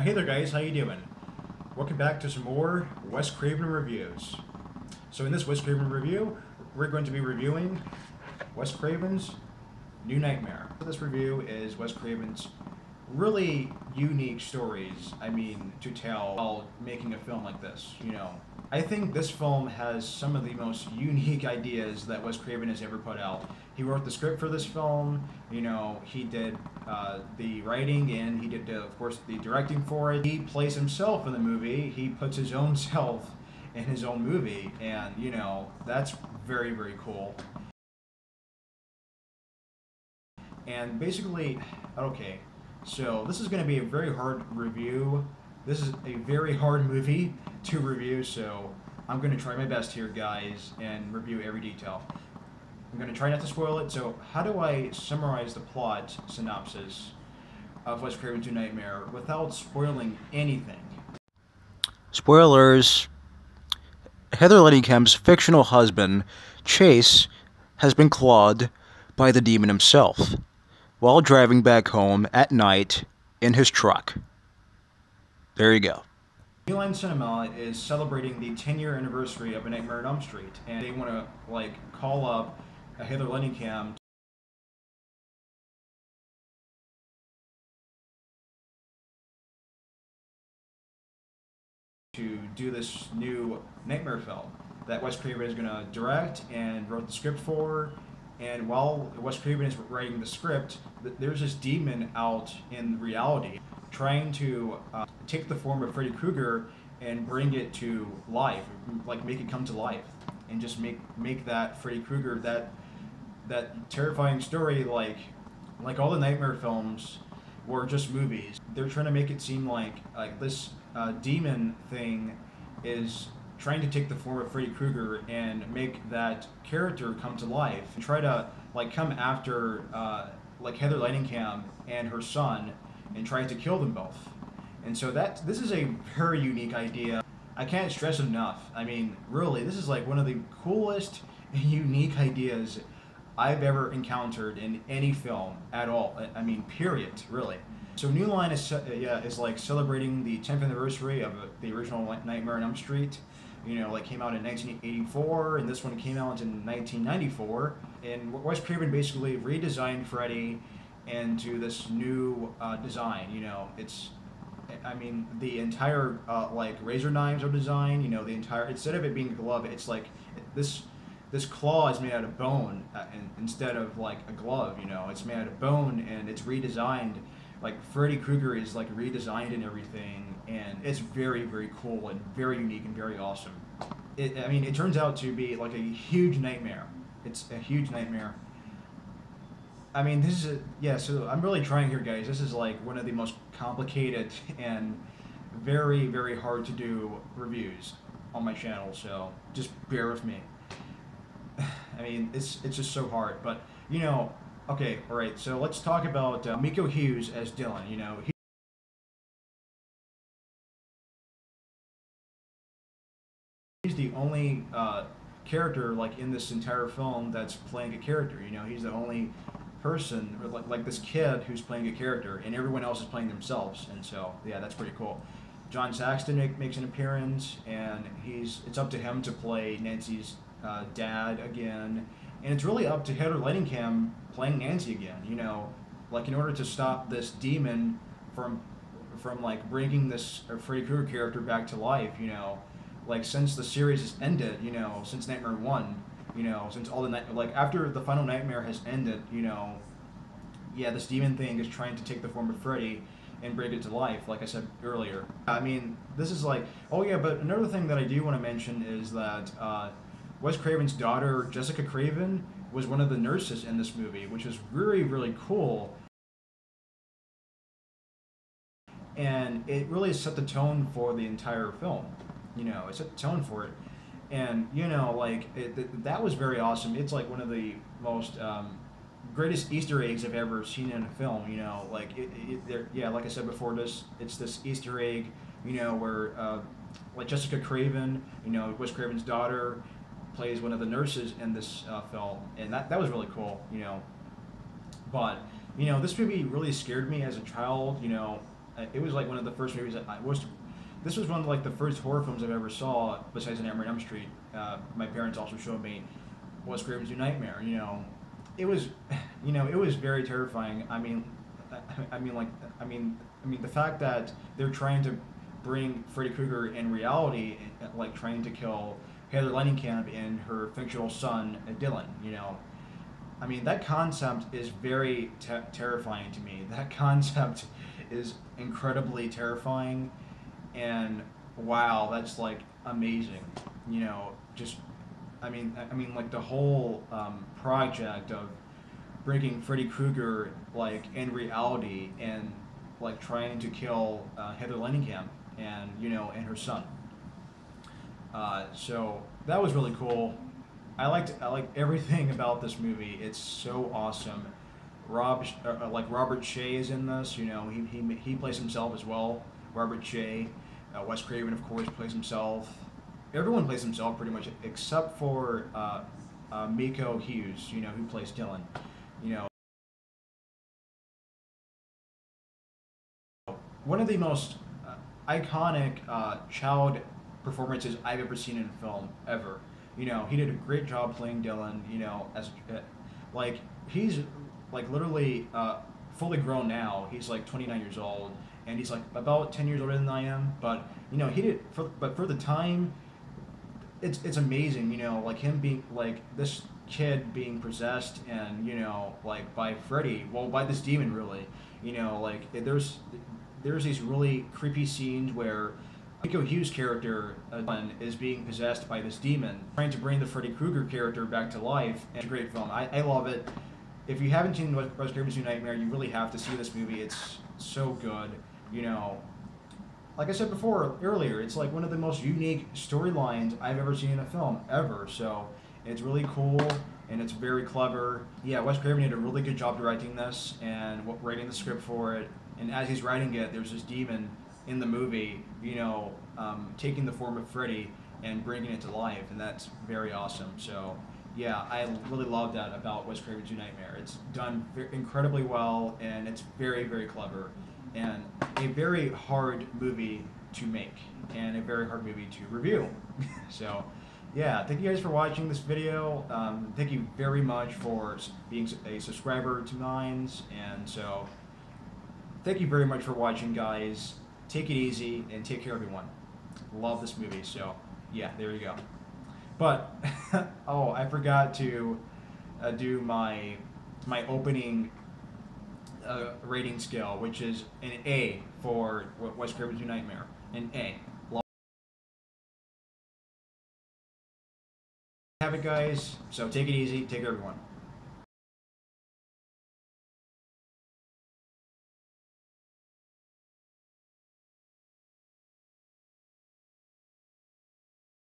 Hey there guys, how you doing? Welcome back to some more Wes Craven reviews. So in this Wes Craven review, we're going to be reviewing Wes Craven's New Nightmare. This review is Wes Craven's really unique stories, to tell while making a film like this, I think this film has some of the most unique ideas that Wes Craven has ever put out. He wrote the script for this film, he did the writing, and he did, of course, the directing for it. He plays himself in the movie. He puts his own self in his own movie, and, that's very, very cool. And basically, okay, so this is going to be a very hard review. This is a very hard movie to review, so I'm going to try my best here, guys, and review every detail. I'm going to try not to spoil it, so how do I summarize the plot synopsis of Wes Craven's New Nightmare without spoiling anything? Spoilers. Heather Langenkamp's fictional husband, Chase, has been clawed by the demon himself while driving back home at night in his truck. There you go. New Line Cinema is celebrating the 10-year anniversary of A Nightmare on Elm Street, and they want to, call up Heather Langenkamp to do this new Nightmare film that Wes Craven is going to direct and wrote the script for. And while Wes Craven is writing the script, there's this demon out in reality trying to take the form of Freddy Krueger and bring it to life, make it come to life, and just make that Freddy Krueger, that terrifying story, like all the Nightmare films were just movies. They're trying to make it seem like this demon thing is trying to take the form of Freddy Krueger and make that character come to life, and try to come after Heather Langenkamp and her son and trying to kill them both. And so this is a very unique idea. I can't stress enough. Really, this is one of the coolest and unique ideas I've ever encountered in any film at all. Period, really. So New Line is celebrating the 10th anniversary of the original Nightmare on Elm Street. Came out in 1984, and this one came out in 1994. And Wes Craven basically redesigned Freddy into this new design. The entire razor knives are designed. The entire, instead of it being a glove, it's this claw is made out of bone instead of a glove. It's made out of bone, and it's redesigned. Freddy Krueger is redesigned and everything, and it's very, very cool and very unique and very awesome. It turns out to be a huge nightmare. It's a huge nightmare. This is so I'm really trying here, guys. This is one of the most complicated and very, very hard to do reviews on my channel, so just bear with me. It's just so hard, but okay, all right. So let's talk about Miko Hughes as Dylan. He's the only character in this entire film that's playing a character. He's the only person, or this kid who's playing a character, and everyone else is playing themselves. And so yeah, that's pretty cool. John Saxon makes an appearance, and it's up to him to play Nancy's dad again. And it's really up to Heather Langenkamp playing Nancy again, in order to stop this demon from bringing this Freddy Krueger character back to life, since the series has ended, since Nightmare 1, since all the after the final Nightmare has ended, this demon thing is trying to take the form of Freddy and bring it to life, like I said earlier. This is oh yeah, but another thing that I do want to mention is that Wes Craven's daughter, Jessica Craven, was one of the nurses in this movie, which is really, really cool. And it really set the tone for the entire film. It set the tone for it. And, that was very awesome. It's one of the most greatest Easter eggs I've ever seen in a film, like I said before, it's this Easter egg, where, Jessica Craven, Wes Craven's daughter, plays one of the nurses in this film, and that was really cool, But, this movie really scared me as a child, It was like one of the first movies that I was. This was one of like the first horror films I've ever saw besides Nightmare on Elm Street. My parents also showed me Wes Craven's New Nightmare. It was, it was very terrifying. I mean, the fact that they're trying to bring Freddy Krueger in reality, like trying to kill Heather Langenkamp and her fictional son Dylan. I mean, that concept is very terrifying to me. That concept is incredibly terrifying, and wow, that's like amazing. Just like the whole project of bringing Freddy Krueger like in reality and like trying to kill Heather Langenkamp and and her son. So that was really cool. I liked everything about this movie. It's so awesome. Robert Shea is in this. He plays himself as well. Robert Shea, Wes Craven of course plays himself. Everyone plays himself pretty much except for Miko Hughes. Who plays Dylan. You know, one of the most iconic child performances I've ever seen in a film ever. He did a great job playing Dylan. As like he's like literally fully grown now. He's like 29 years old, and he's like about 10 years older than I am. But he did for the time. It's amazing. Like him being like this kid being possessed and like by Freddy, well by this demon really. Like there's these really creepy scenes where Miko Hughes' character is being possessed by this demon, trying to bring the Freddy Krueger character back to life. And it's a great film. I love it. If you haven't seen Wes Craven's New Nightmare, you really have to see this movie. It's so good. Like I said earlier, it's like one of the most unique storylines I've ever seen in a film ever. So it's really cool and it's very clever. Yeah, Wes Craven did a really good job directing this and writing the script for it. And as he's writing it, there's this demon in the movie, taking the form of Freddy and bringing it to life, and that's very awesome. So, yeah, I really love that about Wes Craven's New Nightmare. It's done incredibly well, and it's very, very clever, and a very hard movie to make, and a very hard movie to review. So, yeah, thank you guys for watching this video. Thank you very much for being a subscriber to mine, and so thank you very much for watching, guys. Take it easy and take care, everyone. Love this movie, so yeah, there you go. But oh, I forgot to do my opening rating scale, which is an A for Wes Craven's New Nightmare. An A. Have it, guys. So take it easy. Take care, everyone.